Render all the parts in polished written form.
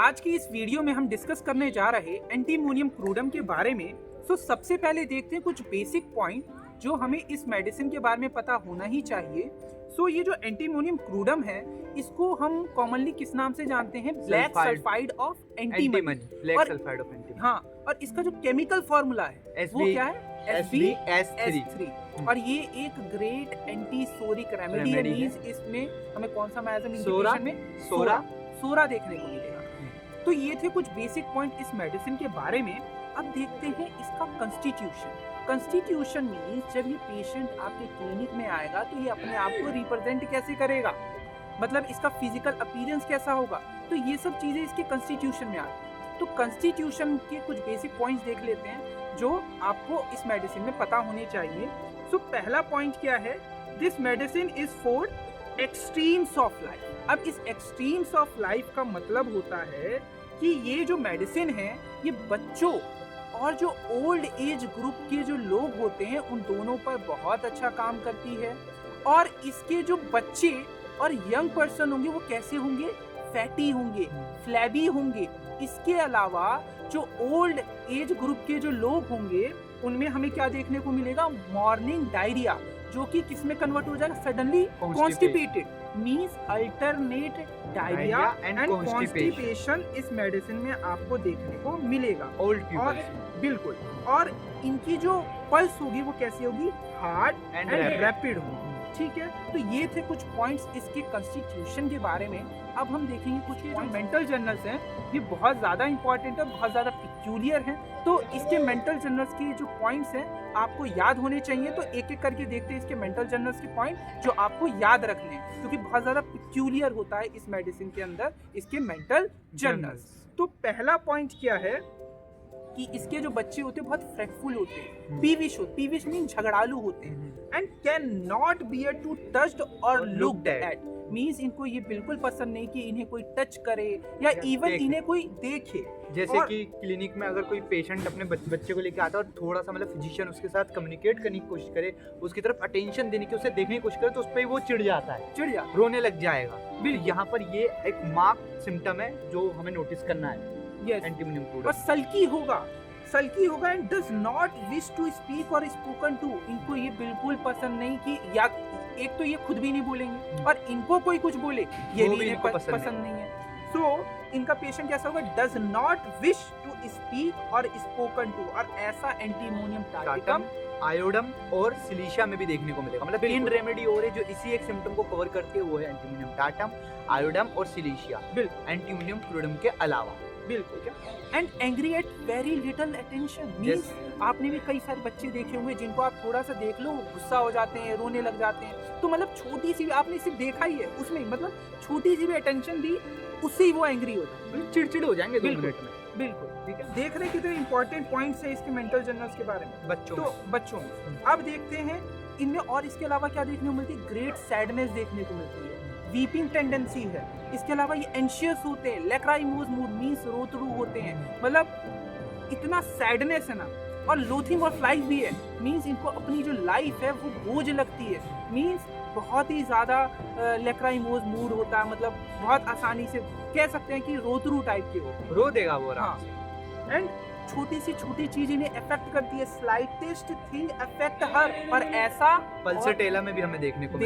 आज की इस वीडियो में हम डिस्कस करने जा रहे एंटीमोनियम क्रूडम के बारे में। सबसे पहले देखते हैं कुछ बेसिक पॉइंट जो हमें इस मेडिसिन के बारे में पता होना ही चाहिए। ये जो एंटीमोनियम क्रूडम है इसको हम कॉमनली किस नाम से जानते हैं? Black sulphide of antimony. Black sulphide of antimony. हाँ, और इसका जो केमिकल फॉर्मूला है वो क्या है? SbS3। और ये एक ग्रेट एंटी सोरिक रेमेडी है। मींस इसमें हमें कौन सा मैजिम इंडिकेशन में सोरा देखने को मिलेगा। तो ये थे कुछ बेसिक पॉइंट इस मेडिसिन के बारे में। अब देखते हैं इसका कंस्टिट्यूशन मींस जब ये पेशेंट आपके क्लिनिक में आएगा तो ये अपने आप को रिप्रेजेंट कैसे करेगा, मतलब इसका फिजिकल अपीयरेंस कैसा होगा, तो ये सब चीजें इसके कंस्टिट्यूशन में आती हैं। तो कंस्टिट्यूशन के कुछ बेसिक पॉइंट्स देख लेते हैं जो आपको इस मेडिसिन में पता होने चाहिए। पहला पॉइंट क्या है? This medicine is for extremes of life. अब इस एक्सट्रीम्स ऑफ लाइफ का मतलब होता है कि ये जो मेडिसिन है ये बच्चों और जो ओल्ड एज ग्रुप के जो लोग होते हैं उन दोनों पर बहुत अच्छा काम करती है। और इसके जो बच्चे और यंग पर्सन होंगे वो कैसे होंगे? फैटी होंगे, फ्लैबी होंगे। इसके अलावा जो ओल्ड एज ग्रुप के जो लोग होंगे उनमें हमें क्या देखने को मिलेगा? मॉर्निंग डायरिया, जो कि किस में कन्वर्ट हो जाएगा? Suddenly constipated. Means alternate diarrhoea and constipation इस मेडिसिन में आपको देखने को मिलेगा। ओल्ड पीपल बिल्कुल। और इनकी जो पल्स होगी वो कैसी होगी? हार्ड एंड रैपिड होगी। ठीक है, तो ये थे कुछ पॉइंट्स इसके कॉन्स्टिट्यूशन के बारे में। अब हम देखेंगे कुछ जो मेंटल जर्नल्स हैं ये बहुत ज़्यादा इंपॉर्टेंट है, बहुत ज़्यादा पिक्यूलियर हैं। तो इसके मेंटल जर्नल्स के जो पॉइंट्स हैं आपको याद होने चाहिए। तो एक एक करके देखते हैं इसके मेंटल जर्नल्स के पॉइंट जो आपको याद रखने हैं, क्योंकि बहुत ज़्यादा पिक्यूलियर होता है इस मेडिसिन के अंदर इसके मेंटल जर्नल्स। तो पहला पॉइंट क्या है कि इसके जो बच्चे होते हैं बहुत फ्रेटफुल होते हैं, पीविश मीन झगड़ालू होते हैं, and can not bear to touched or looked at. Means इनको ये बिल्कुल पसंद नहीं कि इन्हें कोई टच करे या इवन इन्हें कोई देखे। जैसे कि क्लिनिक में अगर कोई पेशेंट अपने बच्चे को लेकर आता है और थोड़ा सा मतलब फिजिशियन उसके साथ कम्युनिकेट करने की कोशिश करे, उसकी तरफ अटेंशन देने की, उसे देखने की कोशिश करे, तो उस पर वो चिढ़ जाता है, रोने लग जाएगा। फिर यहाँ पर ये एक मार्क सिम्टम है जो हमें नोटिस करना है। Antimonium crudum. और सल्की होगा and does not wish to speak or spoken to. इनको ये बिल्कुल पसंद नहीं कि या एक तो ये खुद भी नहीं बोलेंगे और इनको कोई कुछ बोले ये भी इनको पसंद नहीं है। इनका पेशेंट कैसा होगा? Does not wish to speak or spoken to. और ऐसा एंटीमोनियम टार्टिकम, आयोडम और सिलिशिया में भी देखने को मिलेगा। मतलब 3 रेमेडी और है जो इसी एक सिम्टम को कवर करते हुए है एंटीमोनियम टार्टम, आयोडम और सिलिशिया, एंटीमोनियम क्रूडम के अलावा। बिल्कुल। And angry at very little attention. Means आपने भी कई सारे बच्चे देखे होंगे जिनको आप थोड़ा सा देख लो गुस्सा हो जाते हैं, रोने लग जाते हैं। तो मतलब छोटी सी भी आपने सिर्फ देखा ही है उसमें, मतलब छोटी सी भी अटेंशन दी उससे ही वो एंग्री हो जाए, चिड़चिड़ हो जाएंगे 2 मिनट में। बिल्कुल। ठीक है, देख रहे कितने इंपॉर्टेंट पॉइंट्स है इसके मेंटल जर्नल्स के बारे में बच्चों में। अब देखते हैं इनमें और इसके अलावा क्या देखने को मिलती है? ग्रेट सैडनेस देखने को मिलती है, वीपिंग टेंडेंसी है। इसके अलावा ये एंशियस होते हैं, लैक्राइमोस मूड मींस रोतरू होते हैं, मतलब इतना सैडनेस है ना। और लोथिंग ऑफ लाइफ भी है, मींस इनको अपनी जो लाइफ है वो बोझ लगती है। मींस बहुत ही ज़्यादा लैक्राइमोस मूड होता है, मतलब बहुत आसानी से कह सकते हैं कि रोतरू टाइप के होते हैं, रो देगा वो आराम से। एंड छोटी सी छोटी चीज इन्हें अफेक्ट करती है, स्लाइटेस्ट थिंग अफेक्ट हर। और ऐसा पल्सटेला में भी हमें देखने को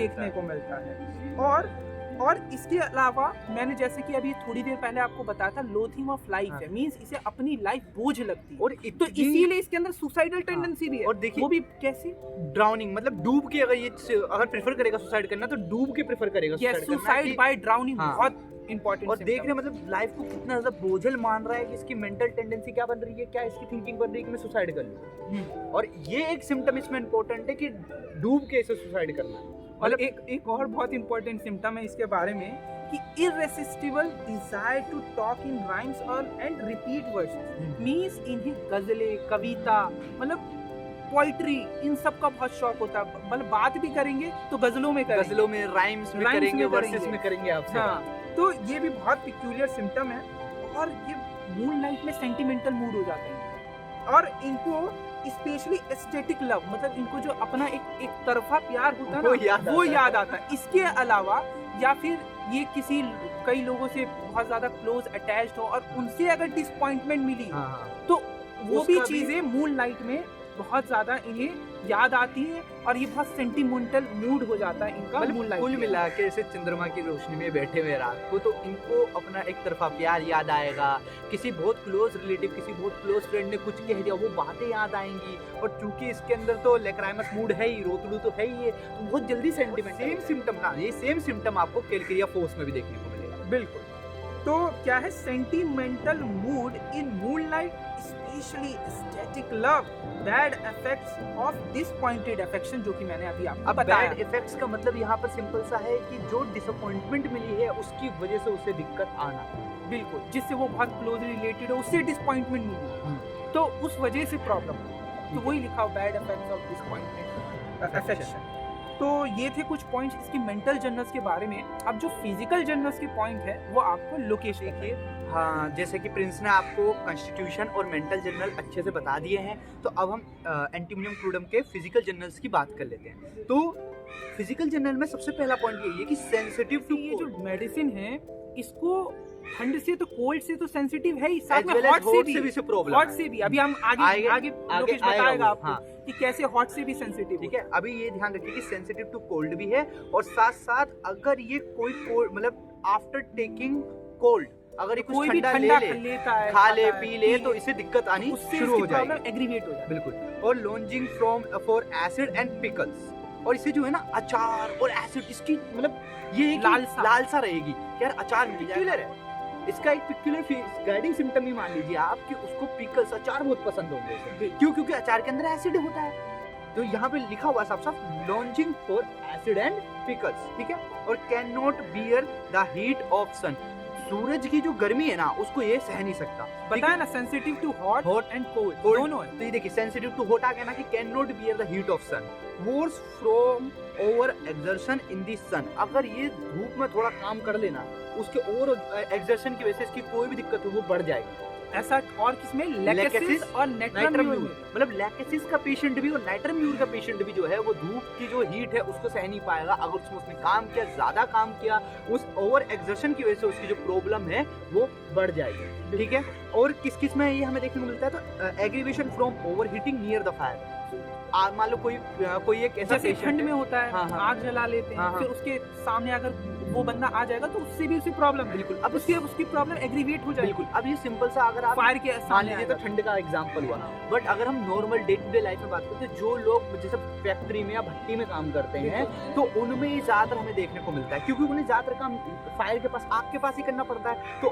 मिलता है। और इसके अलावा मैंने जैसे कि अभी थोड़ी देर पहले आपको बताया था लोथिंग ऑफ लाइफ है, मींस इसे अपनी लाइफ बोझ लगती है। और तो इसीलिए इसके अंदर सुसाइडल टेंडेंसी भी है। और देखिए वो भी कैसे? ड्राउनिंग, मतलब डूब के अगर प्रेफर करेगा सुसाइड करना तो डूब के प्रेफर करेगा सुसाइड बाय ड्राउनिंग। बहुत इंपॉर्टेंट। और देख रहे मतलब लाइफ को कितना ज्यादा बोझल मान रहा है कि इसकी मेंटल टेंडेंसी क्या बन रही है, क्या इसकी थिंकिंग बन रही है कि मैं सुसाइड कर लूं। और ये एक सिम्टम इसमें इंपॉर्टेंट है कि डूब के इसे सुसाइड करना है। मतलब एक और बहुत इंपॉर्टेंट सिम्टम है इसके बारे में कि irresistible desire to talk in rhymes or and repeat words. Means इन्हें गजलें, कविता, मतलब पोइट्री, इन सब का बहुत शौक होता है। मतलब बात भी करेंगे तो गजलों में, राइम्स में करेंगे, वर्सेस में करेंगे आपसे। हाँ, तो ये भी बहुत पिक्यूलियर सिम्टम है। और ये मून लाइट में सेंटिमेंटल मूड हो जाते हैं। और इनको स्पेशली एस्थेटिक लव, मतलब इनको जो अपना एक तरफा प्यार होता है ना वो याद आता है। इसके अलावा या फिर ये किसी कई लोगों से बहुत ज्यादा क्लोज अटैच्ड हो और उनसे अगर डिसअपॉइंटमेंट मिली तो वो भी चीजें मून लाइट में बहुत ज्यादा इन्हें याद आती है और ये बहुत सेंटिमेंटल मूड हो जाता है इनका मून लाइट। कुल मिला के ऐसे चंद्रमा की रोशनी में बैठे हुए रात को तो इनको अपना एक तरफा प्यार याद आएगा, किसी बहुत क्लोज रिलेटिव, किसी बहुत क्लोज फ्रेंड ने कुछ कह दिया वो बातें याद आएंगी। और चूंकि इसके अंदर तो लेक्राइमस मूड है ही, रोतलू तो है ही, तो बहुत जल्दी सेंटिमेंट सेम सिम्टम ना, ये सेम सिम्टम आपको कैलकेरिया फोर्स में भी देखने को मिलेगा। बिल्कुल। तो क्या है sentimental mood in moonlight, specially static love, bad effects of disappointed affection, जो कि मैंने अभी आपको बताया। बैड इफेक्ट्स का मतलब यहाँ पर सिंपल सा है कि जो डिसअपॉइंटमेंट मिली है उसकी वजह से उसे दिक्कत आना। बिल्कुल, जिससे वो बहुत क्लोजली रिलेटेड है, उससे डिसअपॉइंटमेंट मिली तो उस वजह से प्रॉब्लम हो, तो वही लिखा हो bad effects of disappointment affection. तो ये थे कुछ पॉइंट्स इसकी मेंटल जर्नल्स के बारे में। अब जो फिजिकल जर्नल्स के पॉइंट है वो आपको लोकेशन देखिए। हाँ, जैसे कि प्रिंस ने आपको कॉन्स्टिट्यूशन और मेंटल जर्नल अच्छे से बता दिए हैं, तो अब हम एंटीमोनियम क्रूडम के फिजिकल जर्नल्स की बात कर लेते हैं। तो फिजिकल जर्नल में सबसे पहला पॉइंट यही है कि सेंसिटिव टू, ये जो मेडिसिन है इसको ठंड से तो कोल्ड से तो सेंसिटिव है ही, साथ में हॉट से भी प्रॉब्लम, हॉट से भी। अभी हम आगे लोकेश बताएगा आपको कि कैसे हॉट से भी सेंसिटिव। ठीक है, अभी ये ध्यान रखिए कि सेंसिटिव टू कोल्ड भी है, और साथ साथ अगर ये कोई मतलब आफ्टर टेकिंग कोल्ड अगर ये कुछ ठंडा लेता है, खा ले पी ले तो इसे दिक्कत आनी शुरू हो जाएगी, एग्रीवेट हो जाएगी। बिल्कुल। और lodging from for acid and pickles, और इसे जो है ना अचार और एसिड, इसकी मतलब ये लालसा रहेगी कि यार अचार मिल जाए। इसका एक पिक्युलर गाइडिंग सिम्टम ही मान लीजिए आप कि उसको पिकल्स अचार बहुत पसंद होंगे। क्यों? क्योंकि अचार के अंदर एसिड होता है। तो यहाँ पे लिखा हुआ साफ साफ longing for acid and pickles, ठीक है। और can not bear the heat of sun, सूरज की जो गर्मी है ना उसको ये सह नहीं सकता। बताया ना, sensitive to hot and cold दोनों है। तो ये देखिए सेंसिटिव टू हॉट आ गया ना कि can not bear the heat of sun, worse from over exertion in the sun, अगर ये धूप में थोड़ा काम कर लेना उसके ओवर एक्सर्शन की वजह से इसकी कोई भी दिक्कत हो वो बढ़ जाएगी। ऐसा और किसमें लैकेसिस और नाइट्रम्यूर, मतलब लैकेसिस का पेशेंट भी और नाइट्रम्यूर का पेशेंट भी जो है वो धूप की जो हीट है उसको सह नहीं पाएगा। अगर उसने काम किया, ज्यादा काम किया, उस ओवर एक्सर्शन की वजह से उसकी जो प्रॉब्लम है वो बढ़ जाएगी, ठीक है। और किस किस में ये हमें देखने को मिलता है, तो aggravation from over heating near the fire, मान लो कोई एक ऐसा ठंड में होता है, आग जला लेते हैं, फिर उसके सामने अगर वो बंदा आ जाएगा तो उससे भी उसे प्रॉब्लम, बिल्कुल अब उसकी प्रॉब्लम एग्रीवेट हो जाएगी। बिल्कुल। अब ये सिंपल सा अगर आप फायर के मान लीजिए तो ठंड का एग्जांपल हुआ, बट अगर हम normal day to day life में बात करते हैं, जो लोग जैसे फैक्ट्री में या भट्टी में काम करते हैं तो उनमें ये ज्यादातर हमें देखने को मिलता है, क्योंकि उन्हें ज्यादातर काम फायर के पास, आग के पास ही करना पड़ता है। तो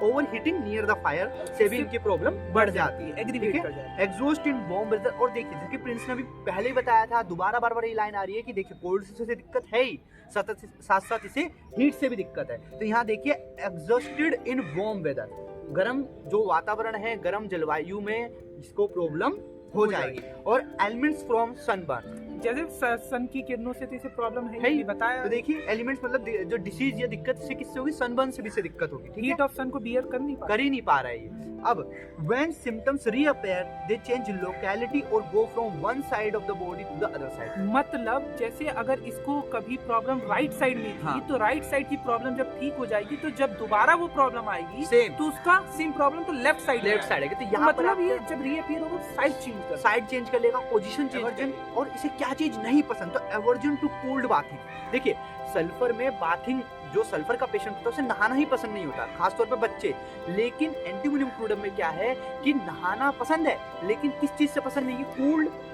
over heating near the fire से भी इनकी प्रॉब्लम बढ़ जाती है, एग्रीवेट कर जाती है। एग्जॉस्ट इन वार्म वेदर, और देखिए जैसे प्रिंस ने अभी पहले ही बताया था, दोबारा बार बार ये लाइन आ रही है कि देखिए कोल्ड से दिक्कत है ही, साथ साथ इसे हीट से भी दिक्कत है। तो यहाँ देखिए एग्जॉस्टेड इन वार्म वेदर, गर्म जो वातावरण है, गर्म जलवायु में इसको प्रॉब्लम हो जाएगी। और एलिमेंट्स फ्रॉम सनबर्न, जैसे सन की किरणों से तो इसे प्रॉब्लम है ही बताया। तो देखिए एलिमेंट्स मतलब जो डिसीज या दिक्कत से किससे होगी, सनबर्न से भी से दिक्कत होगी, हीट ऑफ सन को बियर कर ही नहीं पा रहा है ये। अब when symptoms reappear they change locality or go from one side of the body to the other side, मतलब जैसे अगर इसको कभी प्रॉब्लम राइट साइड में थी, तो राइट साइड की प्रॉब्लम जब ठीक हो जाएगी तो जब दोबारा वो प्रॉब्लम आएगी तो उसका सेम प्रॉब्लम तो लेफ्ट साइड आएगी। तो यहाँ मतलब ये जब रीअपीयर होगा साइड चेंज कर लेगा, पोजीशन चेंज। और इसे क्या चीज नहीं पसंद, तो एवर्जन टू कोल्ड बाथिंग। देखिए सल्फर में बाथिंग, जो सल्फर का पेशेंट होता है उसे नहाना ही पसंद नहीं होता, खासतौर पर बच्चे। लेकिन एंटीमोनियम क्रूडम में क्या है कि नहाना पसंद है, लेकिन किस चीज से पसंद नहीं है,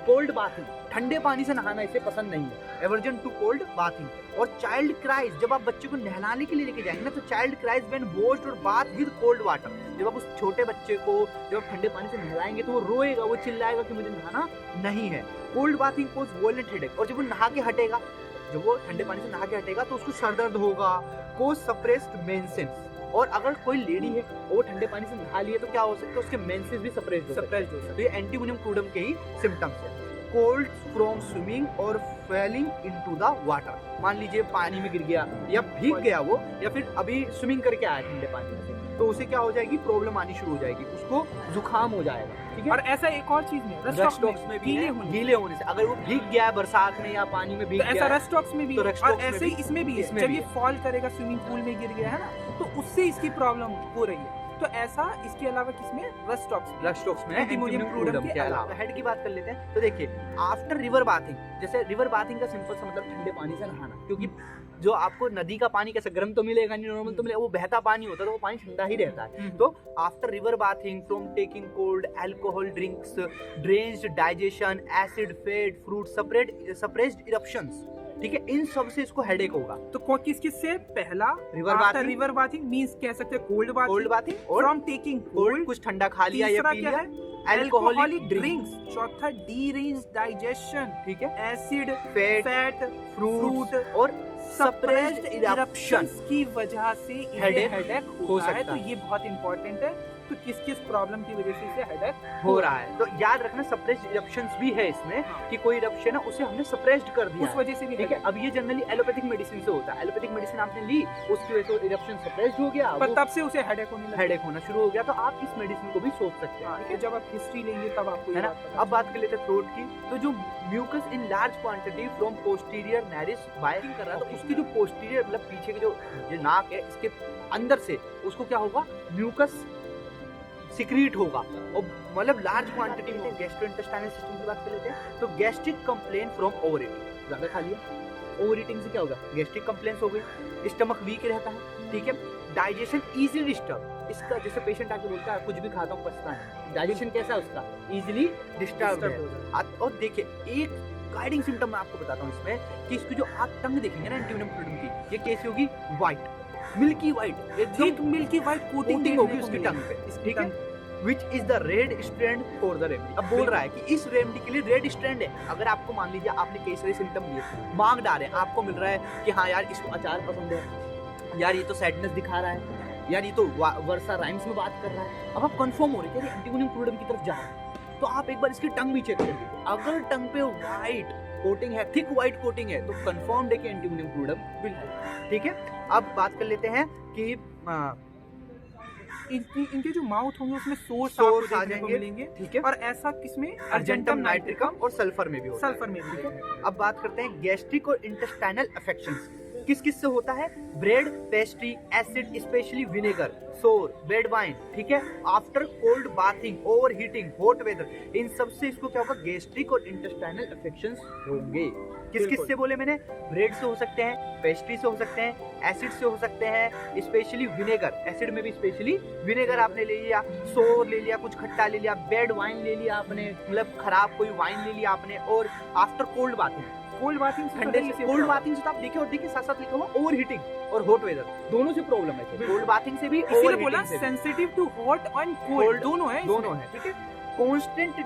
कोल्ड बाथिंग, ठंडे पानी से नहाना इसे पसंद नहीं है, एवर्जन टू कोल्ड बाथिंग। और चाइल्ड क्राइज, जब आप बच्चे को नहलाने के लिए लेके जाएंगे ना, तो चाइल्ड क्राइज व्हेन वॉश्ड और बाथ विद कोल्ड वाटर, जब आप उस छोटे बच्चे को जब आप ठंडे पानी से नहलाएंगे तो वो रोएगा, वो चिल्लाएगा कि मुझे नहाना नहीं है। Cold bathing cause violent headache, और जब वो नहा के हटेगा, जब वो ठंडे पानी से नहा के हटेगा तो उसको सर दर्द होगा, कोज सप्रेस्ड मेंसेस। और अगर कोई लेडी है और वो ठंडे पानी से नहा लिए तो क्या हो सकता है, उसके मेंसेस भी सप्रेस्ड हो सकते हैं। तो ये एंटीमोनियम क्रूडम के ही सिम्टम्स है। कोल्ड फ्रॉम स्विमिंग और फेलिंग इनटू द वाटर। मान लीजिए पानी में गिर गया या भीग गया वो, या फिर अभी स्विमिंग करके आया ठंडे पानी में से, तो उसे क्या हो जाएगी, प्रॉब्लम आनी शुरू हो जाएगी, उसको जुकाम हो जाएगा। ठीक है, और ऐसा एक और चीज में रस्टॉक्स में भी गीले होने से, अगर वो भीग गया है बरसात में या पानी में भीग तो गया, ऐसा रस्टॉक्स में भी तो है। और ऐसे ही इसमें भी है, इसमें जब भी ये फॉल करेगा स्विमिंग पूल में गिर गया है ना, तो उससे इसकी प्रॉब्लम हो रही है। तो ऐसा इसके अलावा किसमें, रस्टॉक्स में एंटीमोनियम क्लोराइड के अलावा। हेड की बात कर लेते हैं, तो देखिए आफ्टर रिवर बाथिंग, जैसे रिवर बाथिंग का सिंपल सा मतलब ठंडे पानी से नहाना, क्योंकि जो आपको नदी का पानी कैसे गर्म तो मिलेगा नहीं, नॉर्मल तो मिलेगा, वो बहता पानी होता है तो वो पानी ठंडा ही रहता है। तो after river bathing from taking cold alcohol drinks, drained digestion, acid fed fruit suppressed eruptions, ठीक है, इन सब से इसको हेडेक होगा। तो किस से पहला रिवर बाथिंग मींस कह सकते हैं कोल्ड बाथिंग, और फ्रॉम टेकिंग कोल्ड कुछ ठंडा खा लिया या पी लिया, अल्कोहलिक ड्रिंक्स, चौथा डीरेंज डाइजेशन, ठीक है, एसिड फैट फ्रूट और सप्रेस्ड इरप्शंस की वजह से हेडेक हो सकता है। तो ये बहुत इंपॉर्टेंट है। तो किस किस प्रॉब्लम की वजह से इसे हेडेक हो रहा है, तो याद रखना सप्रेस्ड इरप्शंस भी है इसमें, कि कोई इरप्शन है उसे हमने सप्रेस्ड कर दिया, उस वजह से भी, ठीक है। अब ये जनरली एलोपैथिक मेडिसिन से होता है, एलोपैथिक मेडिसिन आपने ली, उसकी वजह से इरप्शन सप्रेस्ड हो गया, पर तब से उसे हेडेक होना शुरू हो गया। तो आप इस मेडिसिन को भी सोच सकते हैं, ठीक है। जब आप हिस्ट्री लेंगे तब आपको, है ना। अब बात कर लेते हैं थ्रोट की, तो जो mucus in large quantity from posterior nares biting कर रहा है, तो उसकी जो पोस्टीरियर मतलब पीछे के जो नाक है, इसके अंदर से उसको क्या होगा, म्यूकस सिक्रीट होगा, और मतलब लार्ज क्वांटिटी में। गैस्ट्रोइंटेस्टाइनल सिस्टम की बात कर लेते हैं, तो gastric complain from over eating, ज्यादा खा लिया, ओवर ईटिंग से क्या होगा, गैस्ट्रिक कंप्लेंट्स हो गई, स्टमक वीक रहता है, ठीक है। डाइजेशन इजीली डिस्टर्ब, इसका जैसे पेशेंट आके बोलता है कुछ भी खाता हूँ पचता है, डाइजेशन कैसा है उसका, इजीली डिस्टर्ब है। और देखिए एक गाइडिंग सिम्टम मैं आपको बताता हूँ इसमें, कि इसकी जो आप टंग देखेंगे ना एंटीमोनियम क्लोराइड की, ये कैसी होगी, व्हाइट, मिल्की व्हाइट, एकदम मिल्की व्हाइट कोटिंग होगी उसकी टंग पे, ठीक है। Which is the red strand for the remedy। अब बोल रहा है कि इस रेमेडी के लिए रेड स्ट्रैंड है। अगर आपको मान लीजिए आपने कई सारे सिम्टम लिए, मांग डाले, आपको मिल रहा है कि हाँ यार इसको अचार पसंद है, यार ये तो सैडनेस दिखा रहा है, यार ये तो वर्षा राइम्स में बात कर रहा है, अब आप कंफर्म हो रहे हैं कि एंटीमोनियम क्लोराइड की तरफ जा रहे हैं, तो आप एक बार इसकी टंग भी चेक करिए। अगर टंग पे व्हाइट कोटिंग है, थिक व्हाइट कोटिंग है, तो कंफर्म है कि एंटीमोनियम क्लोराइड विल हेल्प, ठीक है। अब बात कर लेते हैं कि इनके जो माउथ होंगे उसमें सोर्स आ जाएंगे, ठीक है। और ऐसा किसमें, अर्जेंटम नाइट्रिकम और सल्फर में भी होता है, सल्फर में भी, ठीक है। अब बात करते हैं गैस्ट्रिक और इंटेस्टाइनल अफेक्शंस, किस किस से होता है, bread, pastry, acid, especially vinegar, sour, red wine, ठीक है। After cold bathing, over heating, hot weather, इन सब से इसको क्या होगा, गैस्ट्रिक और इंटेस्टाइनल अफेक्शंस होंगे। किस किस से बोले मैंने, ब्रेड से हो सकते हैं, पेस्ट्री से हो सकते हैं, एसिड से हो सकते हैं, स्पेशली विनेगर, एसिड में भी स्पेशली विनेगर आपने ले लिया, सोर ले लिया, कुछ खट्टा ले लिया, बैड वाइन ले लिया आपने, मतलब खराब कोई वाइन ले लिया आपने, और आफ्टर कोल्ड बाथिंग ठंडे से, कोल्ड बाथिंग से तो आप देखिए, और देखिए साथ साथ लिखा हुआ ओवर हीटिंग और हॉट वेदर, दोनों से प्रॉब्लम है, कोल्ड बाथिंग से भी, इसीलिए बोला sensitive to hot and cold, दोनों है, ठीक है। Constant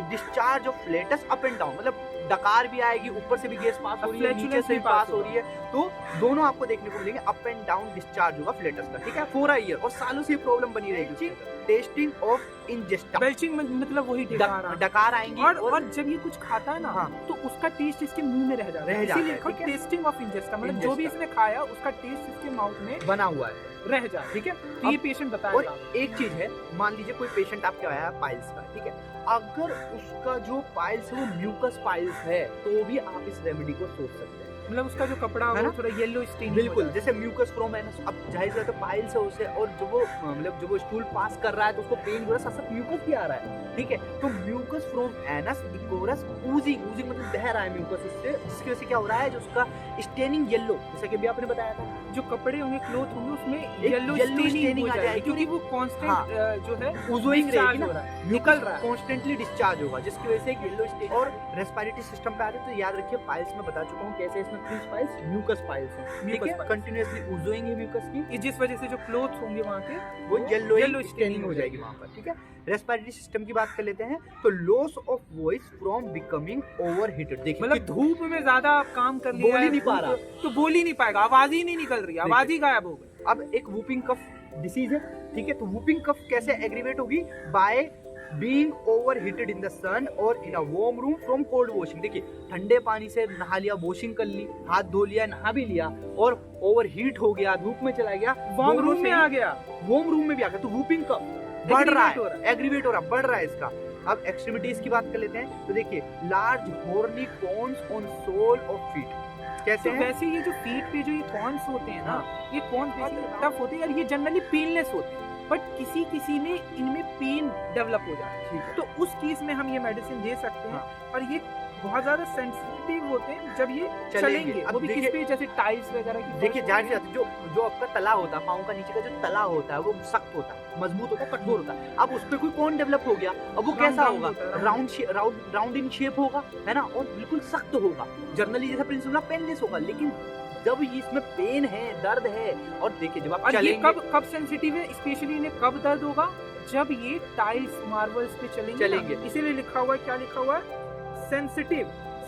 discharge of flatus up and down, मतलब डकार भी आएगी, ऊपर से भी गैस पास हो रही है, नीचे से भी पास हो रही है, तो दोनों आपको देखने को मिलेंगे, अप एंड डाउन डिस्चार्ज होगा फ्लेटस का, ठीक है, फॉर अ ईयर, और सालों से प्रॉब्लम बनी रहेगी। टेस्टिंग ऑफ इंजेस्टा, बेल्चिंग मतलब वही डकार आएंगी, और जब ये कुछ खाता है ना, हाँ, तो उसका टेस्ट इसके मुंह में रह जाता है, इसीलिए टेस्टिंग ऑफ इंजेस्टा, मतलब जो भी इसने खाया उसका टेस्ट इसके माउथ में बना हुआ है, रह जाए, ठीक है। तो ये पेशेंट बताएगा। और एक चीज है, मान लीजिए कोई पेशेंट आपके आया है पाइल्स का, ठीक है, अगर उसका जो पाइल्स है वो म्यूकस पाइल्स है, तो भी आप इस रेमेडी को सोच सकते हैं, मतलब उसका जो कपड़ा है थोड़ा येलो स्टेन, बिल्कुल जैसे म्यूकस फ्रॉम एनस, अब जाहिर सी बात है पाइल्स है उसे, और जो वो मतलब जो वो स्टूल पास कर रहा है तो उसको पेन हो रहा है, साथ साथ म्यूकस भी आ रहा है, ठीक है। तो म्यूकस फ्रॉम एनस इकोरस ऊजिंग मतलब बह रहा है म्यूकस उससे, जिसकी वजह से क्या हो रहा है, जो उसका स्टेनिंग येलो, जैसे कि अभी आपने बताया था, जो कपड़े होंगे, क्लोथ होंगे, उसमें येलो स्टेनिंग आ जाएगी, क्योंकि वो कांस्टेंट जो है ओजोइंग रहेगी ना, निकल रहा है, कांस्टेंटली डिस्चार्ज होगा, जिसकी वजह से एक येलो स्टेन। और रेस्पिरेटरी सिस्टम पे आ रहे तो याद रखिए पाइल्स में बता चुका हूं कैसे, इसमें फ्रीज पाइल्स म्यूकस पाइल्स हैं, ठीक है, कंटीन्यूअसली ओजोइंग है म्यूकस की, जिस वजह से जो क्लोथ होंगे वहां के वो येलो स्टेनिंग हो जाएगी वहां पर, ठीक है। रेस्पिरेटरी सिस्टम की बात कर लेते हैं, तो loss of voice from becoming overheated, देखिए मतलब धूप में ज्यादा काम कर लिया, बोल ही नहीं पा रहा, तो बोल ही नहीं पाएगा, आवाज ही नहीं निकल रही, आवाज ही गायब हो गई। अब एक वूपिंग कफ डिसीज है, ठीक है, तो वूपिंग कफ कैसे एग्रीवेट होगी, by being overheated in the sun और in a warm room from cold washing. देखिए ठंडे पानी से नहा लिया, वॉशिंग कर ली, हाथ धो लिया, नहा भी लिया और ओवरहीट हो गया, धूप में चला गया, वार्म रूम में आ गया, वार्म रूम में भी आ गया, तो वूपिंग का बढ़ रहा है, एग्रीवेट हो रहा, बढ़ रहा है इसका। अब एक्सट्रीमिटीज की बात कर लेते हैं, तो देखिए large horny corns on sole of feet. कैसे हैं? वैसे ये जो फीट पे जो ये कॉन्स होते हैं ना, ये कॉन्स टफ होते हैं और ये जनरली पेनलेस होते हैं, बट किसी किसी में इनमें पेन डेवलप हो जाता है, तो उस केस में हम ये मेडिसिन दे सकते हैं। और ये बहुत ज्यादा सेंसिटिव होते हैं जब ये चलेंगे, वो भी किस पे, जैसे टाइल्स वगैरह की। देखिए जाहिर सी बात है, जो आपका तला होता है, पाँव का नीचे का जो तला होता है वो सख्त होता है, मजबूत होता है, कठोर होता है। अब उस पे कोई कौन डेवलप हो गया, अब वो कैसा होगा, राउंड इन शेप होगा, है ना, और बिल्कुल सख्त होगा, जर्नली जैसा प्रिंसिपल पेनलेस होगा। लेकिन जब इसमें पेन है, दर्द है, और देखिए जब आप चलेंगे, कब सेंसिटिव है, स्पेशली इन्हें कब दर्द होगा, जब ये टाइल्स मार्बल्स पे चलेंगे। इसीलिए लिखा हुआ है, क्या लिखा हुआ है,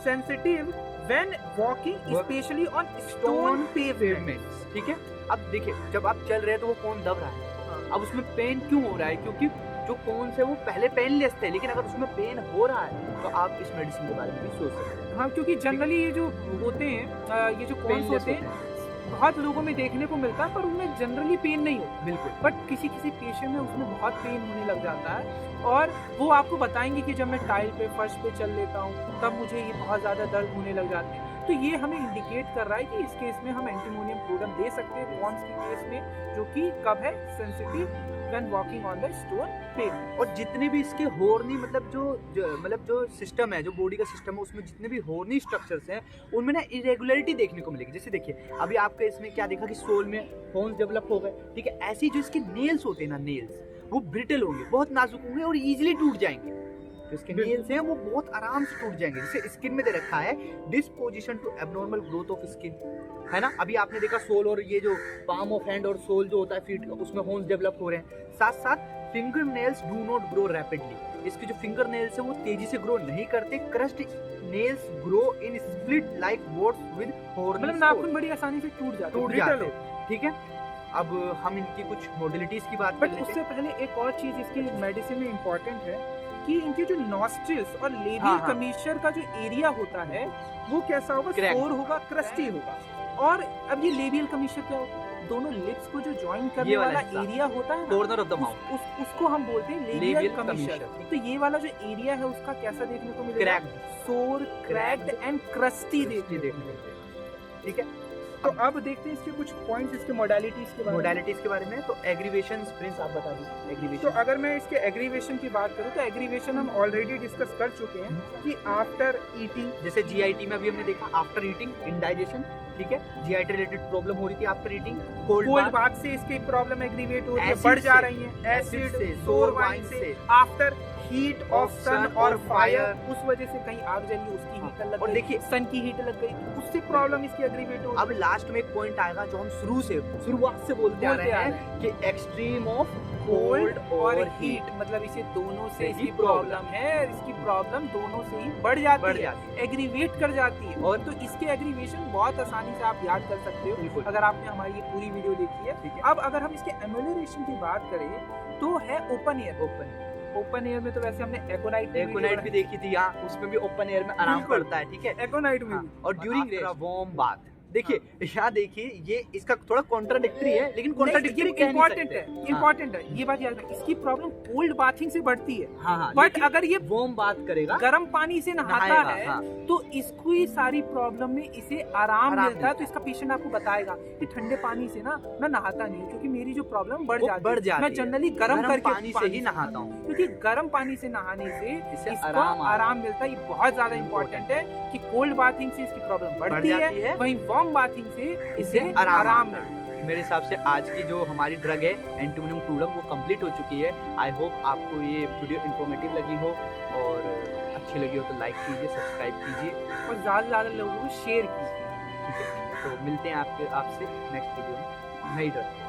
sensitive when walking specially on stone pavements. ठीक है, अब देखिए जब आप चल रहे हैं तो वो कौन दब रहा है, अब उसमें पेन क्यों हो रहा है, क्योंकि जो कौन से वो पहले पेनलेस थे, लेकिन अगर उसमें पेन हो रहा है तो आप इस मेडिसिन के बारे में भी सोच सकते हैं। हाँ, क्योंकि जनरली ये जो होते हैं, ये जो कॉन्स होते हैं, बहुत लोगों में देखने को मिलता है, पर उनमें जनरली पेन नहीं होता, बिल्कुल। बट किसी किसी पेशेंट में उसमें बहुत पेन होने लग जाता है, और वो आपको बताएंगे कि जब मैं टाइल पे, फर्श पे चल लेता हूँ तब मुझे ये बहुत ज़्यादा दर्द होने लग जाते हैं। तो ये हमें इंडिकेट कर रहा है कि इस केस में हम एंटीमोनियम क्लोराम दे सकते हैं कॉन्स के केस में, जो कि कब है, sensitive when walking on the stone pavement. और जितने भी इसके हॉर्नी मतलब जो सिस्टम है, जो बॉडी का सिस्टम है, उसमें जितने भी हॉर्नी स्ट्रक्चर्स हैं उनमें ना इरेगुलरिटी देखने को मिलेगी। जैसे देखिए अभी आपके इसमें क्या देखा कि सोल में हॉर्न्स डेवलप हो गए, ठीक है। ऐसी जो इसके नेल्स होते हैं ना, नेल्स वो ब्रिटल होंगे, बहुत नाजुक होंगे और इजीली टूट जाएंगे। जो इसके नेल्स हैं वो बहुत आराम से टूट जाएंगे। जैसे स्किन में दे रखा है disposition to abnormal growth of skin, है ना। अभी आपने देखा सोल और ये जो पाम ऑफ हैंड और सोल जो होता है फीट का, उसमें हॉर्न्स डेवलप हो रहे हैं। साथ साथ finger nails do not grow rapidly, इसके जो फिंगर नेल्स है वो तेजी से ग्रो नहीं करते। Crust nails grow in split like what's with horny, मतलब नाखून बड़ी आसानी से टूट जाते हैं, ठीक है। अब हम इनकी कुछ मॉडलिटीज की बात बट उससे पहले एक और चीज इसकी मेडिसिन में इम्पोर्टेंट है कि इनके जो नॉस्ट्रिल्स और लेबियल कमीशर का जो एरिया होता है वो कैसा होगा, सोर होगा, क्रस्टी होगा। और अब ये लेबियल कमीशर क्या होगा, दोनों लिप्स को जो ज्वाइन करने वाला एरिया होता है, कॉर्नर ऑफ द माउथ, उसको हम बोलते हैं लेबियल कमीशर। तो ये वाला जो एरिया है उसका कैसा देखने को मिलेगा, सोर, क्रैक्ड एंड क्रस्टी देखने को मिलेगा, ठीक है। तो अब देखते हैं इसके कुछ पॉइंट्स, इसके मोडालिटीज के बारे में। तो एग्रीवेशन प्रिंस आप बता दीजिए एग्रीवेशन। तो अगर मैं इसके एग्रीवेशन की बात करूं तो एग्रीवेशन हम ऑलरेडी डिस्कस कर चुके हैं कि आफ्टर ईटिंग, जैसे जीआईटी में अभी हमने देखा आफ्टर ईटिंग इंडाइजेशन, ठीक है, जीआईटी रिलेटेड प्रॉब्लम हो रही थी आफ्टर ईटिंग। कोल्ड बाथ से इसकी प्रॉब्लम एग्रीवेट हो रही है, बढ़ जा रही है, एसिड से, सोर वाइन से, आफ्टर हीट ऑफ सन और फायर, उस वजह से कहीं आग जली, उसकी हीट लग गई, और देखिए सन की हीट लग गई, उससे प्रॉब्लम इसकी एग्रीवेट हो। अब लास्ट में एक पॉइंट आएगा जो हम शुरुआत से बोलते आ रहे हैं कि एक्सट्रीम ऑफ कोल्ड और हीट, मतलब इसे दोनों से इसकी प्रॉब्लम है, इसकी प्रॉब्लम दोनों से ही बढ़ जाती है, एग्रीवेट कर जाती है। और तो इसके एग्रीवेशन बहुत आसानी से आप याद कर सकते हो अगर आपने हमारी ये पूरी वीडियो देखी है। अब अगर हम इसके एम्यूलरेशन की बात करें तो है ओपन एयर में तो वैसे हमने एकोनाइट भी देखी थी, यहाँ उसमें भी ओपन एयर में आराम पड़ता है, ठीक है, एकोनाइट में भी। और ड्यूरिंग वार्म बाथ, देखिए यहाँ देखिए ये इसका थोड़ा कॉन्ट्राडिक्टरी है, लेकिन कॉन्ट्राडिक्टरी इम्पोर्टेंट है, ये बात याद रखना। इसकी प्रॉब्लम कोल्ड बाथिंग से बढ़ती है, बट अगर ये वार्म बाथ करेगा, गर्म पानी से नहाता है, तो इसको ही सारी प्रॉब्लम में इसे आराम मिलता है। तो इसका पेशेंट आपको बताएगा कि ठंडे पानी से ना मैं नहाता नहीं क्योंकि मेरी जो प्रॉब्लम बढ़ जाती है, मैं जनरली गर्म करके पानी से ही नहाता हूँ, क्योंकि गर्म पानी से नहाने से इसको आराम मिलता है। ये बहुत ज्यादा इम्पोर्टेंट है कि कोल्ड बाथिंग से इसकी प्रॉब्लम बढ़ती है, वहीं वार्म बाथिंग से इसे आराम मिलता है। मेरे हिसाब से आज की जो हमारी ड्रग है एंटीमोनियम क्लोराम वो कंप्लीट हो चुकी है। आई होप आपको ये वीडियो इन्फॉर्मेटिव लगी हो, और अच्छी लगी हो तो लाइक कीजिए, सब्सक्राइब कीजिए और ज़्यादा से ज़्यादा लोगों को शेयर कीजिए, ठीक है। तो मिलते हैं आपसे नेक्स्ट वीडियो में नई ड्रग।